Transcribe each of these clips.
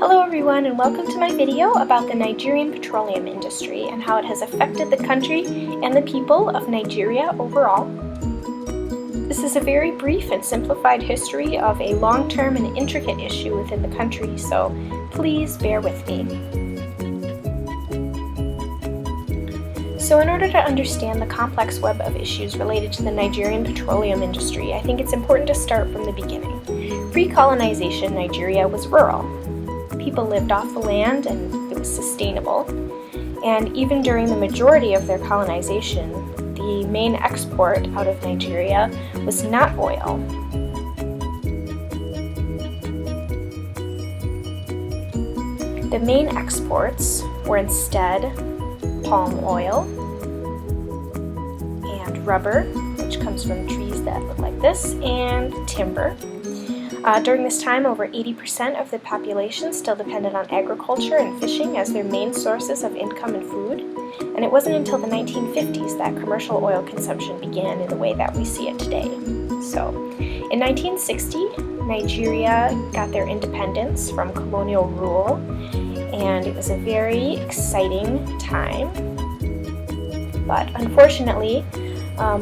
Hello everyone, and welcome to my video about the Nigerian petroleum industry and how it has affected the country and the people of Nigeria overall. This is a very brief and simplified history of a long-term and intricate issue within the country, so please bear with me. So in order to understand the complex web of issues related to the Nigerian petroleum industry, I think it's important to start from the beginning. Pre-colonization, Nigeria was rural. People lived off the land and it was sustainable. And even during the majority of their colonization, the main export out of Nigeria was not oil. The main exports were instead palm oil and rubber, which comes from trees that look like this, and timber. During this time, over 80% of the population still depended on agriculture and fishing as their main sources of income and food. And it wasn't until the 1950s that commercial oil consumption began in the way that we see it today. So, in 1960, Nigeria got their independence from colonial rule, and it was a very exciting time. But unfortunately,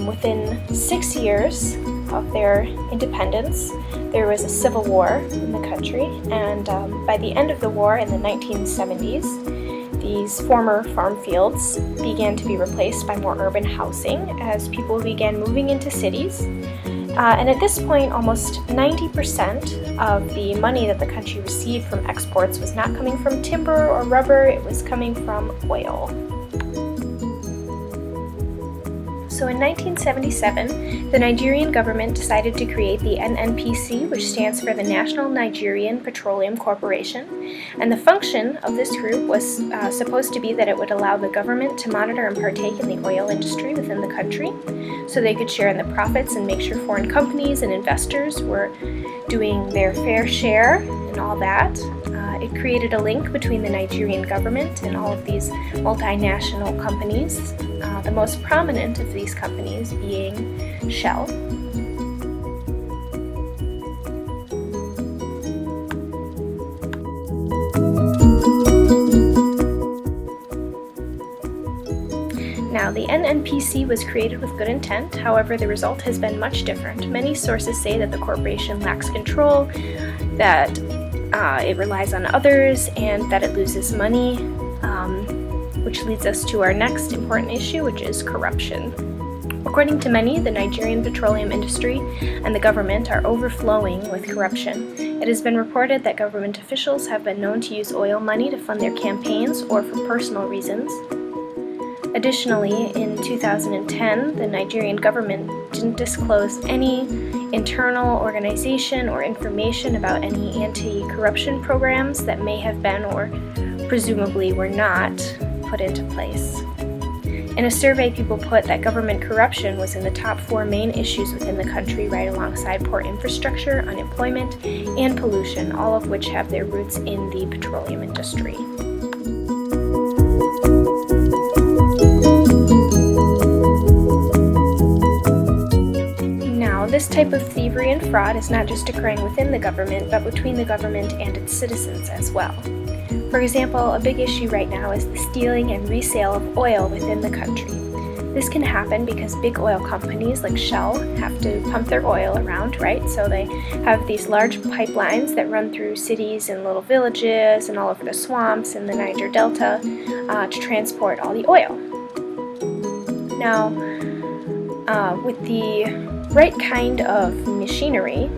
within 6 years of their independence, there was a civil war in the country, and by the end of the war in the 1970s, these former farm fields began to be replaced by more urban housing as people began moving into cities. And at this point, almost 90% of the money that the country received from exports was not coming from timber or rubber, it was coming from oil. So in 1977, the Nigerian government decided to create the NNPC, which stands for the National Nigerian Petroleum Corporation. And the function of this group was supposed to be that it would allow the government to monitor and partake in the oil industry within the country, so they could share in the profits and make sure foreign companies and investors were doing their fair share and all that. It created a link between the Nigerian government and all of these multinational companies, the most prominent of these companies being Shell. Now, the NNPC was created with good intent, however, the result has been much different. Many sources say that the corporation lacks control, that it relies on others, and that it loses money, which leads us to our next important issue, which is corruption. According to many, the Nigerian petroleum industry and the government are overflowing with corruption. It has been reported that government officials have been known to use oil money to fund their campaigns or for personal reasons. Additionally, in 2010, the Nigerian government didn't disclose any internal organization or information about any anti-corruption programs that may have been or presumably were not put into place. In a survey, people put that government corruption was in the top 4 main issues within the country, right alongside poor infrastructure, unemployment, and pollution, all of which have their roots in the petroleum industry. This type of thievery and fraud is not just occurring within the government, but between the government and its citizens as well. For example, a big issue right now is the stealing and resale of oil within the country. This can happen because big oil companies like Shell have to pump their oil around, right? So they have these large pipelines that run through cities and little villages and all over the swamps in the Niger Delta to transport all the oil. Now, with the right kind of machinery,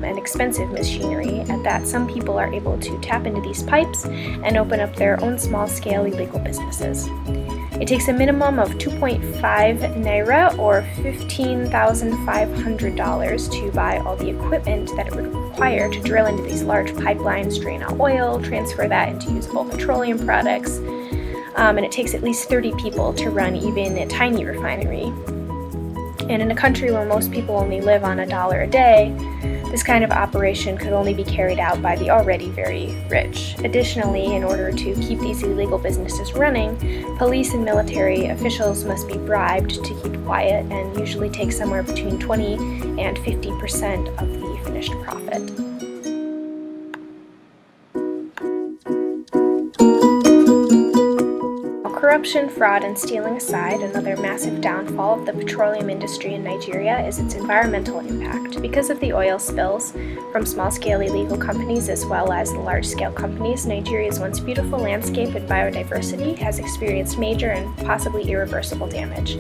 and expensive machinery, at that some people are able to tap into these pipes and open up their own small-scale illegal businesses. It takes a minimum of 2.5 naira or $15,500 to buy all the equipment that it would require to drill into these large pipelines, drain out oil, transfer that into usable petroleum products, and it takes at least 30 people to run even a tiny refinery. And in a country where most people only live on $1 a day, this kind of operation could only be carried out by the already very rich. Additionally, in order to keep these illegal businesses running, police and military officials must be bribed to keep quiet and usually take somewhere between 20 and 50% of the finished profit. Corruption, fraud, and stealing aside, another massive downfall of the petroleum industry in Nigeria is its environmental impact. Because of the oil spills from small-scale illegal companies as well as the large-scale companies, Nigeria's once beautiful landscape and biodiversity has experienced major and possibly irreversible damage.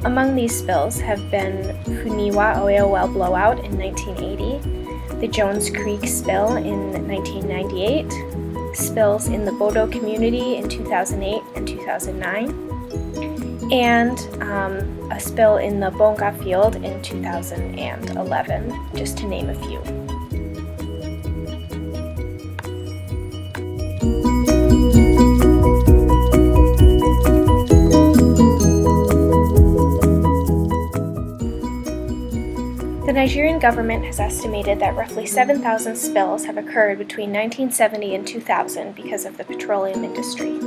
Among these spills have been Funiwa oil well blowout in 1980, the Jones Creek spill in 1998, spills in the Bodo community in 2008 and 2009, and a spill in the Bonga field in 2011, just to name a few. The Nigerian government has estimated that roughly 7,000 spills have occurred between 1970 and 2000 because of the petroleum industry.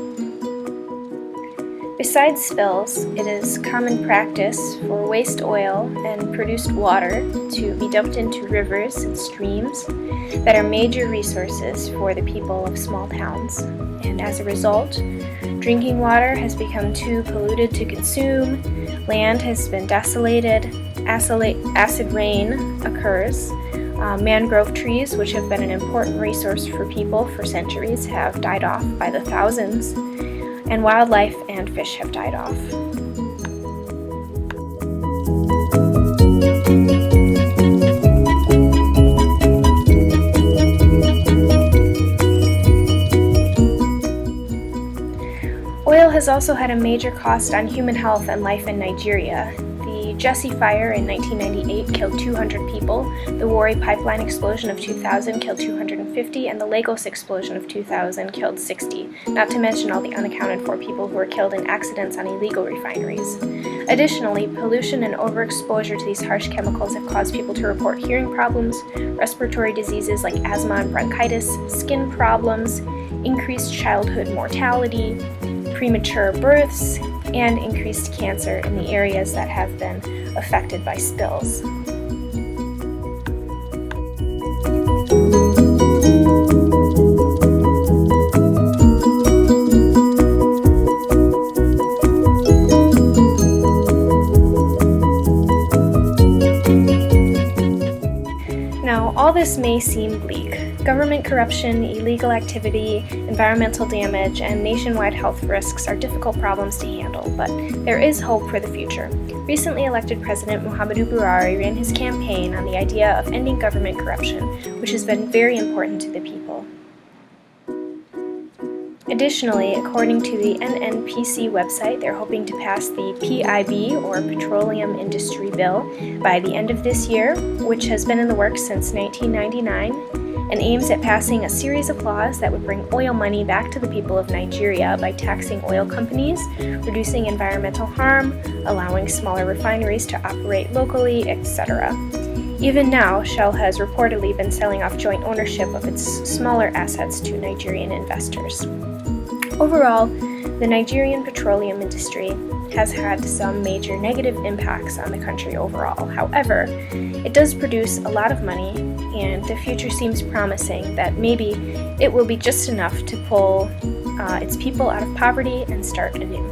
Besides spills, it is common practice for waste oil and produced water to be dumped into rivers and streams that are major resources for the people of small towns. And as a result, drinking water has become too polluted to consume, land has been desolated, acid rain occurs, mangrove trees, which have been an important resource for people for centuries, have died off by the thousands, and wildlife and fish have died off. Oil has also had a major cost on human health and life in Nigeria. The Jesse Fire in 1998 killed 200 people, the Warri pipeline explosion of 2000 killed 250, and the Lagos explosion of 2000 killed 60, not to mention all the unaccounted for people who were killed in accidents on illegal refineries. Additionally, pollution and overexposure to these harsh chemicals have caused people to report hearing problems, respiratory diseases like asthma and bronchitis, skin problems, increased childhood mortality, premature births, and increased cancer in the areas that have been affected by spills. Now, all this may seem bleak. Government corruption, illegal activity, environmental damage, and nationwide health risks are difficult problems to handle, but there is hope for the future. Recently elected President Muhammadu Buhari ran his campaign on the idea of ending government corruption, which has been very important to the people. Additionally, according to the NNPC website, they're hoping to pass the PIB, or Petroleum Industry Bill, by the end of this year, which has been in the works since 1999, and aims at passing a series of laws that would bring oil money back to the people of Nigeria by taxing oil companies, reducing environmental harm, allowing smaller refineries to operate locally, etc. Even now, Shell has reportedly been selling off joint ownership of its smaller assets to Nigerian investors. Overall, the Nigerian petroleum industry has had some major negative impacts on the country overall. However, it does produce a lot of money, and the future seems promising that maybe it will be just enough to pull its people out of poverty and start anew.